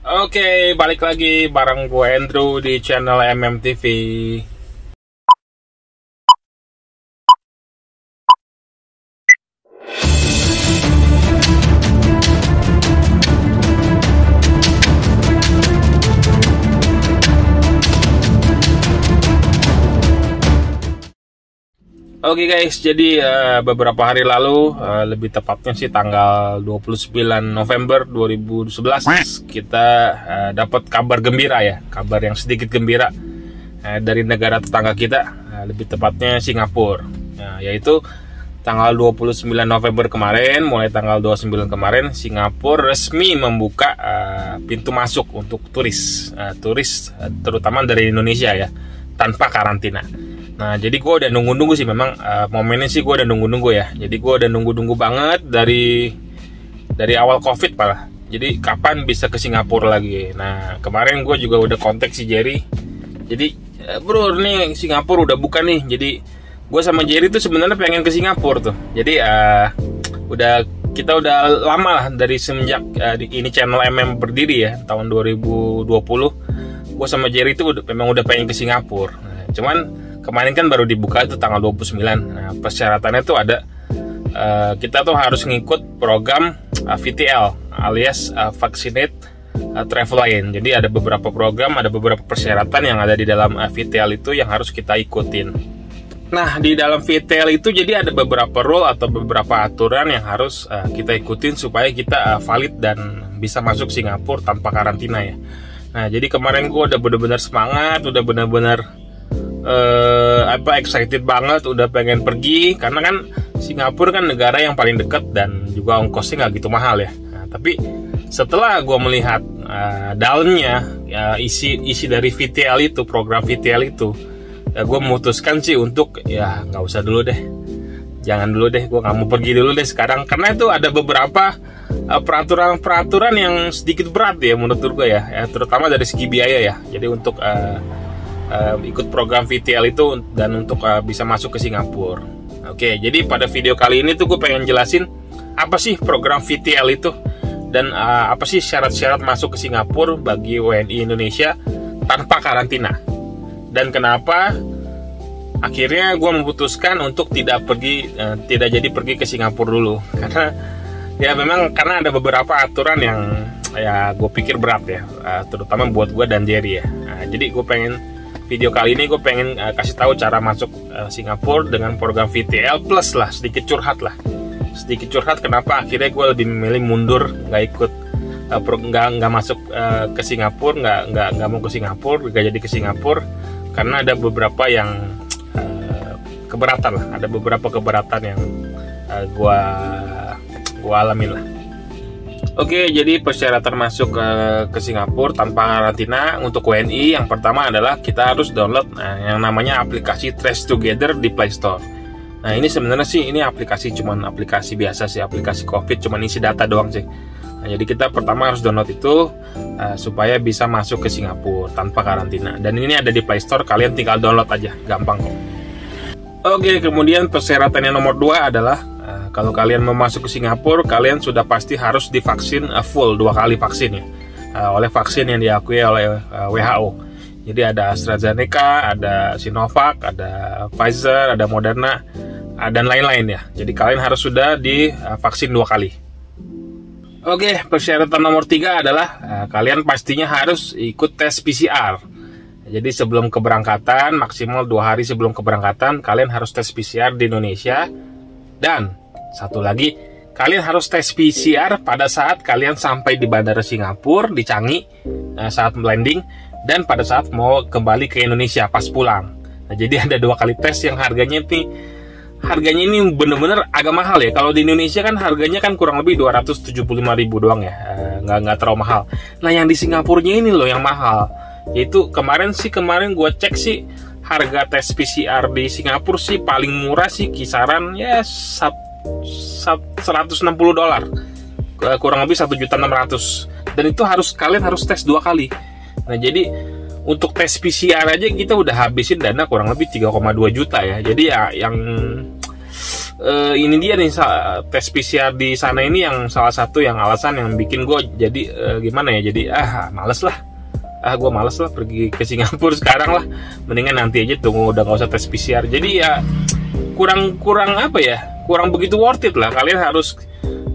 Oke, balik lagi bareng gue Andrew di channel MMTV. Oke guys, jadi beberapa hari lalu, lebih tepatnya sih tanggal 29 November 2011, kita dapat kabar gembira ya, kabar yang sedikit gembira dari negara tetangga kita, lebih tepatnya Singapura. Yaitu tanggal 29 November kemarin, mulai tanggal 29 kemarin, Singapura resmi membuka pintu masuk untuk turis terutama dari Indonesia ya, tanpa karantina. Nah, jadi gue udah nunggu-nunggu sih memang momennya sih gue udah nunggu-nunggu ya. Jadi gue udah nunggu-nunggu banget dari awal COVID malah. Jadi kapan bisa ke Singapura lagi? Nah, kemarin gue juga udah kontak si Jerry. Jadi, bro, nih Singapura udah buka nih. Jadi gue sama Jerry tuh sebenarnya pengen ke Singapura tuh. Jadi kita udah lama lah dari semenjak ini channel MM berdiri ya, tahun 2020. Gue sama Jerry tuh memang udah pengen ke Singapura. Nah, cuman kemarin kan baru dibuka itu tanggal 29. Nah, persyaratannya tuh ada kita tuh harus ngikut program VTL alias Vaccinate Travel Line. Jadi ada beberapa program, ada beberapa persyaratan yang ada di dalam VTL itu yang harus kita ikutin. Nah, di dalam VTL itu jadi ada beberapa rule atau beberapa aturan yang harus kita ikutin supaya kita valid dan bisa masuk Singapura tanpa karantina ya. Nah, jadi kemarin gue udah bener-bener semangat, udah bener-bener excited banget, udah pengen pergi karena kan Singapura kan negara yang paling dekat dan juga ongkosnya nggak gitu mahal ya. Nah, tapi setelah gue melihat dalamnya isi dari VTL itu, program VTL itu, gue memutuskan sih untuk ya nggak usah dulu deh, jangan dulu deh, gue nggak mau pergi dulu deh sekarang karena itu ada beberapa peraturan yang sedikit berat ya menurut gue ya, terutama dari segi biaya ya. Jadi untuk ikut program VTL itu dan untuk bisa masuk ke Singapura. Oke, jadi pada video kali ini tuh gue pengen jelasin apa sih program VTL itu dan apa sih syarat-syarat masuk ke Singapura bagi WNI Indonesia tanpa karantina, dan kenapa akhirnya gue memutuskan untuk tidak jadi pergi ke Singapura dulu, karena ya memang karena ada beberapa aturan yang ya gue pikir berat ya, terutama buat gue dan Jerry ya. Nah, jadi gue pengen video kali ini gue pengen kasih tahu cara masuk Singapura dengan program VTL plus lah, sedikit curhat kenapa akhirnya gue lebih memilih mundur, nggak ikut nggak masuk ke Singapura, nggak mau ke Singapura, nggak jadi ke Singapura karena ada beberapa yang keberatan lah, ada beberapa keberatan yang gue alamin lah. Oke, jadi persyaratan masuk ke Singapura tanpa karantina untuk WNI yang pertama adalah kita harus download yang namanya aplikasi Trace Together di Play Store. Nah, ini sebenarnya sih ini cuman aplikasi biasa sih, aplikasi COVID, cuman isi data doang sih. Nah, jadi kita pertama harus download itu supaya bisa masuk ke Singapura tanpa karantina. Dan ini ada di Play Store, kalian tinggal download aja, gampang kok. Oke, kemudian persyaratan yang nomor 2 adalah kalau kalian mau masuk ke Singapura, kalian sudah pasti harus divaksin full 2 kali vaksin ya, oleh vaksin yang diakui oleh WHO. Jadi ada AstraZeneca, ada Sinovac, ada Pfizer, ada Moderna, dan lain-lain ya. Jadi kalian harus sudah divaksin 2 kali. Oke, persyaratan nomor 3 adalah kalian pastinya harus ikut tes PCR. Jadi sebelum keberangkatan, maksimal 2 hari sebelum keberangkatan, kalian harus tes PCR di Indonesia. Dan satu lagi, kalian harus tes PCR pada saat kalian sampai di Bandara Singapura, di Changi, saat landing, dan pada saat mau kembali ke Indonesia pas pulang. Nah, jadi ada 2 kali tes yang harganya ini bener-bener agak mahal ya. Kalau di Indonesia kan harganya kan kurang lebih 275.000 doang ya, nggak terlalu mahal. Nah, yang di Singapurnya ini loh yang mahal. Yaitu kemarin gue cek sih, harga tes PCR di Singapura sih paling murah sih kisaran ya $160, kurang lebih 1.600.000, dan itu kalian harus tes 2 kali. Nah, jadi untuk tes PCR aja kita udah habisin dana kurang lebih 3,2 juta ya. Jadi ya yang ini dia nih, tes PCR di sana ini yang salah satu yang alasan yang bikin gue jadi gimana ya, jadi males lah, gue males lah pergi ke Singapura sekarang lah, mendingan nanti aja tunggu, udah nggak usah tes PCR. Jadi ya kurang apa ya, kurang begitu worth it lah. Kalian harus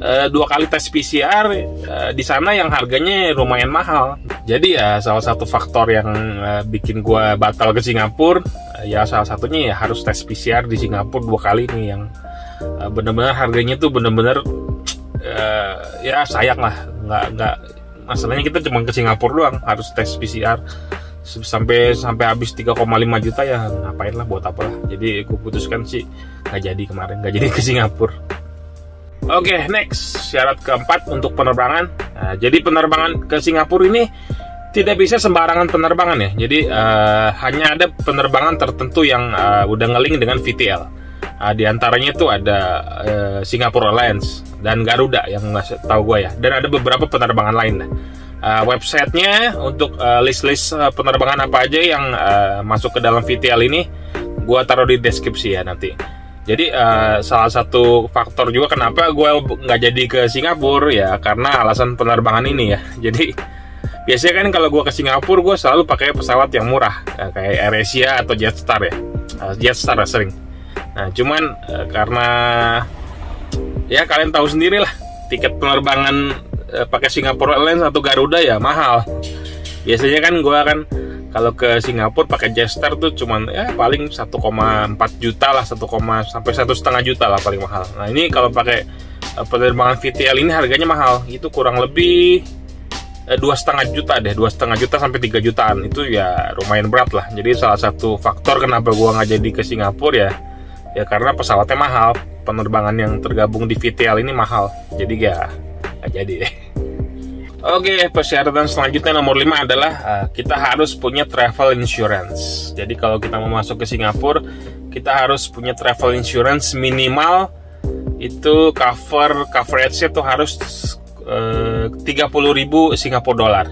2 kali tes PCR di sana yang harganya lumayan mahal. Jadi ya salah satu faktor yang bikin gue batal ke Singapura, ya salah satunya ya harus tes PCR di Singapura 2 kali nih, yang bener-bener harganya tuh bener-bener ya sayang lah. Nggak masalahnya kita cuma ke Singapura doang harus tes PCR sampai habis 3,5 juta, ya ngapain lah, buat apa lah. Jadi gue putuskan sih nggak jadi kemarin, nggak jadi ke Singapura. Oke, next, syarat keempat untuk penerbangan. Nah, jadi penerbangan ke Singapura ini tidak bisa sembarangan penerbangan ya. Jadi hanya ada penerbangan tertentu yang udah nge-link dengan VTL. Di antaranya itu ada Singapore Airlines dan Garuda yang nggak tahu gue ya. Dan ada beberapa penerbangan lain. Websitenya untuk list-list penerbangan apa aja yang masuk ke dalam VTL ini, gue taruh di deskripsi ya nanti. Jadi salah satu faktor juga kenapa gue nggak jadi ke Singapura ya karena alasan penerbangan ini ya. Jadi biasanya kan kalau gue ke Singapura gue selalu pakai pesawat yang murah kayak AirAsia atau Jetstar ya. Jetstar sering. Nah cuman karena ya kalian tahu sendiri lah, tiket penerbangan pakai Singapore Airlines atau Garuda ya mahal. Biasanya kan gue kalau ke Singapura pakai Jetstar tuh cuman ya paling 1,4 juta lah, 1, sampai 1,5 juta lah paling mahal. Nah ini kalau pakai penerbangan VTL ini harganya mahal, itu kurang lebih 2,5 juta deh, 2,5 juta sampai 3 jutaan. Itu ya lumayan berat lah. Jadi salah satu faktor kenapa gua nggak jadi ke Singapura ya karena pesawatnya mahal, penerbangan yang tergabung di VTL ini mahal. Jadi ya nggak jadi deh. Oke, persyaratan selanjutnya nomor 5 adalah kita harus punya travel insurance. Jadi kalau kita mau masuk ke Singapura, kita harus punya travel insurance minimal itu coverage-nya tuh harus 30.000 Singapura dollar.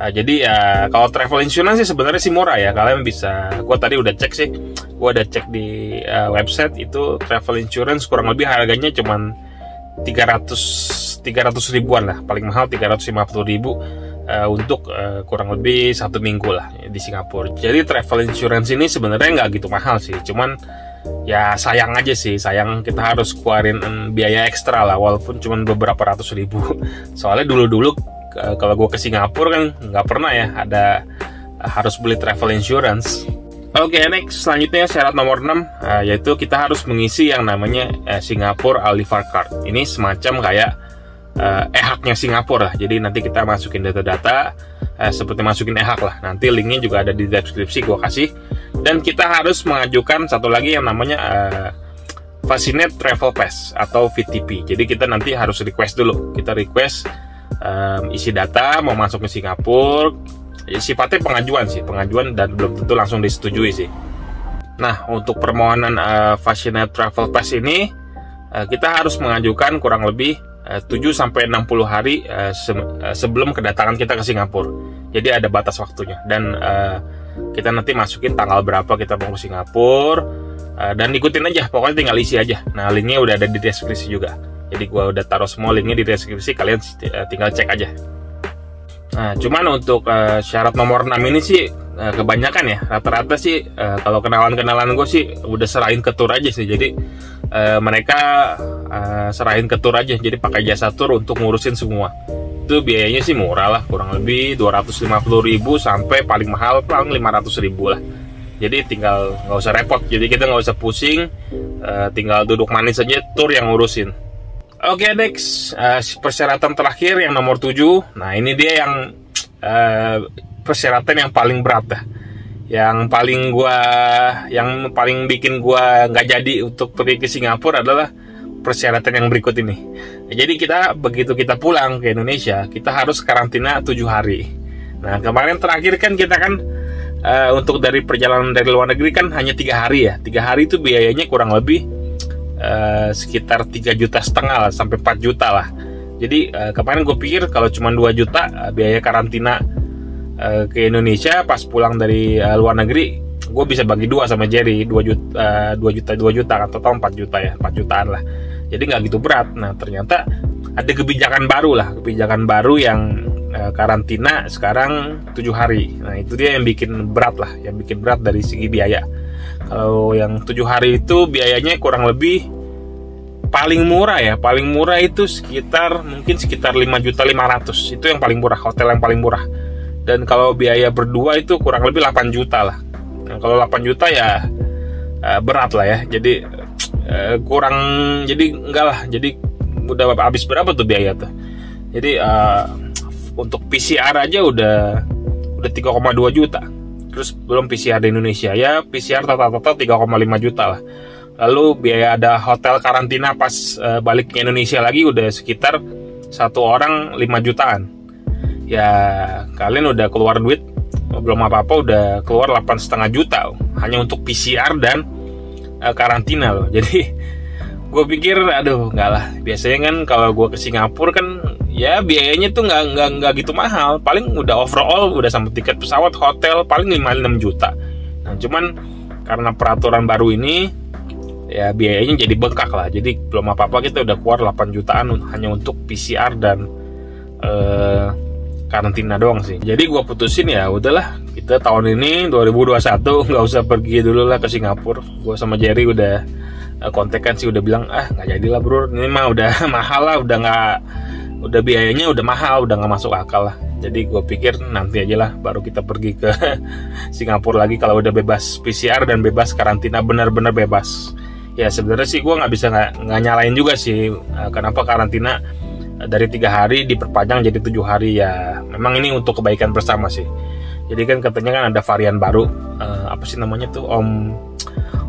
Jadi ya kalau travel insurance sih sebenarnya sih murah ya. Kalian bisa, gua tadi udah cek sih, gua udah cek di website itu travel insurance kurang lebih harganya cuman 300 ribuan lah, paling mahal 350 ribu untuk kurang lebih 1 minggu lah di Singapura. Jadi travel insurance ini sebenarnya nggak gitu mahal sih, cuman ya sayang aja sih, sayang kita harus keluarin biaya ekstra lah, walaupun cuman beberapa ratus ribu. Soalnya dulu kalau gue ke Singapura kan nggak pernah ya ada harus beli travel insurance. Oke, next, selanjutnya syarat nomor 6 yaitu kita harus mengisi yang namanya Singapore Alivar Card. Ini semacam kayak e-haknya Singapura lah. Jadi nanti kita masukin data-data seperti masukin e-hak lah. Nanti linknya juga ada di deskripsi gue kasih. Dan kita harus mengajukan satu lagi yang namanya Vaccinated Travel Pass atau VTP. Jadi kita nanti harus request dulu. Kita request isi data mau masuk ke Singapura. Ya, sifatnya pengajuan dan belum tentu langsung disetujui sih. Nah, untuk permohonan Vaccinated Travel Pass ini kita harus mengajukan kurang lebih 7-60 hari sebelum kedatangan kita ke Singapura. Jadi ada batas waktunya dan kita nanti masukin tanggal berapa kita mau ke Singapura dan ikutin aja, pokoknya tinggal isi aja. Nah, linknya udah ada di deskripsi juga. Jadi gua udah taruh semua linknya di deskripsi, kalian tinggal cek aja. Nah, cuman untuk syarat nomor 6 ini sih kebanyakan ya, rata-rata sih kalau kenalan gue sih udah serahin ke tour aja sih. Jadi mereka serahin ke tour aja, jadi pakai jasa tour untuk ngurusin semua. Itu biayanya sih murah lah, kurang lebih 250.000 sampai paling mahal paling 500.000 lah. Jadi tinggal nggak usah repot, jadi kita nggak usah pusing, tinggal duduk manis aja, tour yang ngurusin. Oke, next, persyaratan terakhir yang nomor 7. Nah, ini dia yang persyaratan yang paling berat dah. Yang paling bikin gua nggak jadi untuk pergi ke Singapura adalah persyaratan yang berikut ini. Jadi begitu kita pulang ke Indonesia, kita harus karantina 7 hari. Nah, kemarin terakhir kan kita untuk dari perjalanan dari luar negeri kan hanya 3 hari ya. 3 hari itu biayanya kurang lebih sekitar 3,5 juta lah, sampai 4 juta lah. Jadi kemarin gue pikir kalau cuma 2 juta biaya karantina ke Indonesia pas pulang dari luar negeri, gue bisa bagi dua sama Jerry, 2 juta kan, total 4 juta ya, 4 jutaan lah. Jadi nggak gitu berat. Nah ternyata ada kebijakan baru yang karantina sekarang 7 hari. Nah itu dia yang bikin berat lah, yang bikin berat dari segi biaya. Kalau yang 7 hari itu biayanya kurang lebih paling murah itu sekitar 5.500.000. Itu yang paling murah, hotel yang paling murah. Dan kalau biaya berdua itu kurang lebih 8 juta lah. Nah, kalau 8 juta ya berat lah ya. Jadi jadi enggak lah. Jadi udah habis berapa tuh biaya tuh. Jadi untuk PCR aja udah 3,2 juta. Terus belum PCR di Indonesia. Ya PCR total 3,5 juta lah. Lalu biaya ada hotel karantina pas balik ke Indonesia lagi udah sekitar 1 orang 5 jutaan. Ya kalian udah keluar duit, belum apa-apa udah keluar 8,5 juta hanya untuk PCR dan karantina loh. Jadi gue pikir aduh nggak lah. Biasanya kan kalau gue ke Singapura kan ya biayanya tuh nggak gitu mahal. Paling udah overall udah sama tiket pesawat, hotel paling 5-6 juta. Nah cuman karena peraturan baru ini ya biayanya jadi bengkak lah. Jadi belum apa-apa kita udah keluar 8 jutaan hanya untuk PCR dan karantina doang sih. Jadi gue putusin ya udahlah, kita tahun ini 2021 nggak usah pergi dulu lah ke Singapura. Gue sama Jerry udah kontekan sih, udah bilang nggak jadilah bro, ini mah udah mahal lah, udah biayanya udah mahal, udah nggak masuk akal lah. Jadi gue pikir nanti aja lah baru kita pergi ke Singapura lagi kalau udah bebas PCR dan bebas karantina, benar-benar bebas. Ya sebenarnya sih gue nggak bisa nggak nyalain juga sih kenapa karantina dari 3 hari diperpanjang jadi 7 hari. Ya memang ini untuk kebaikan bersama sih. Jadi kan katanya kan ada varian baru, apa sih namanya tuh,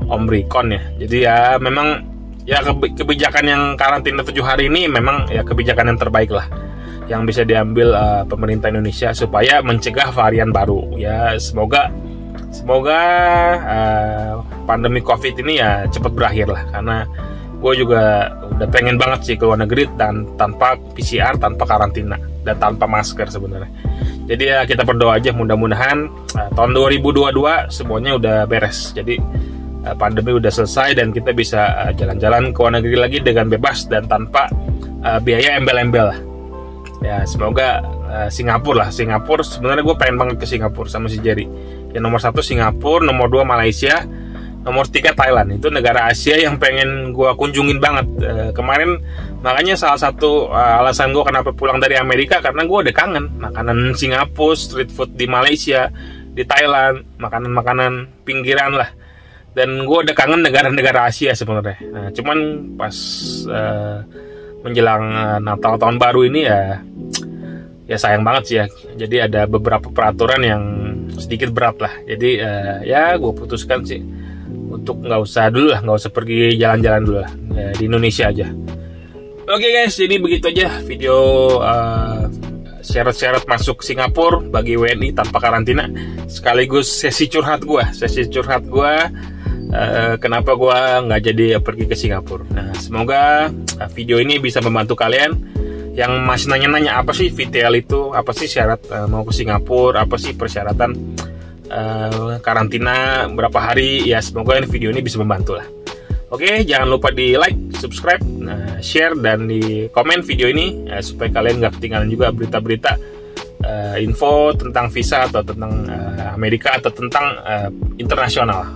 Omicron ya. Jadi ya memang ya kebijakan yang karantina 7 hari ini memang ya kebijakan yang terbaik lah yang bisa diambil pemerintah Indonesia supaya mencegah varian baru. Ya semoga pandemi COVID ini ya cepat berakhir lah, karena gue juga udah pengen banget sih ke luar negeri dan tanpa PCR, tanpa karantina dan tanpa masker sebenarnya. Jadi ya kita berdoa aja mudah-mudahan tahun 2022 semuanya udah beres. Jadi pandemi udah selesai dan kita bisa jalan-jalan ke luar negeri lagi dengan bebas dan tanpa biaya embel-embel lah. Ya semoga Singapura sebenarnya gue pengen banget ke Singapura sama si Jerry. Yang nomor 1 Singapura, nomor 2 Malaysia, nomor 3 Thailand. Itu negara Asia yang pengen gue kunjungin banget. Kemarin makanya salah satu alasan gue kenapa pulang dari Amerika, karena gue udah kangen makanan Singapura, street food di Malaysia, di Thailand, makanan-makanan pinggiran lah. Dan gue udah kangen negara-negara Asia sebenarnya. Nah, cuman pas menjelang Natal tahun baru ini ya sayang banget sih ya. Jadi ada beberapa peraturan yang sedikit berat lah. Jadi ya gue putuskan sih untuk nggak usah pergi jalan-jalan dulu lah, ya, di Indonesia aja. Oke guys, jadi begitu aja video syarat-syarat masuk Singapura bagi WNI tanpa karantina, sekaligus sesi curhat gue kenapa gue nggak jadi pergi ke Singapura. Nah semoga video ini bisa membantu kalian yang masih nanya-nanya apa sih VTL itu, apa sih syarat mau ke Singapura, apa sih persyaratan karantina berapa hari. Ya semoga video ini bisa membantu lah. Oke, jangan lupa di like, subscribe, share, dan di komen video ini supaya kalian nggak ketinggalan juga berita-berita info tentang visa atau tentang Amerika atau tentang internasional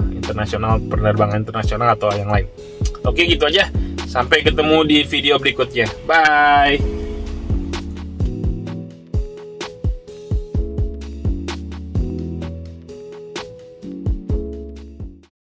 penerbangan internasional atau yang lain. Oke, gitu aja. Sampai ketemu di video berikutnya. Bye.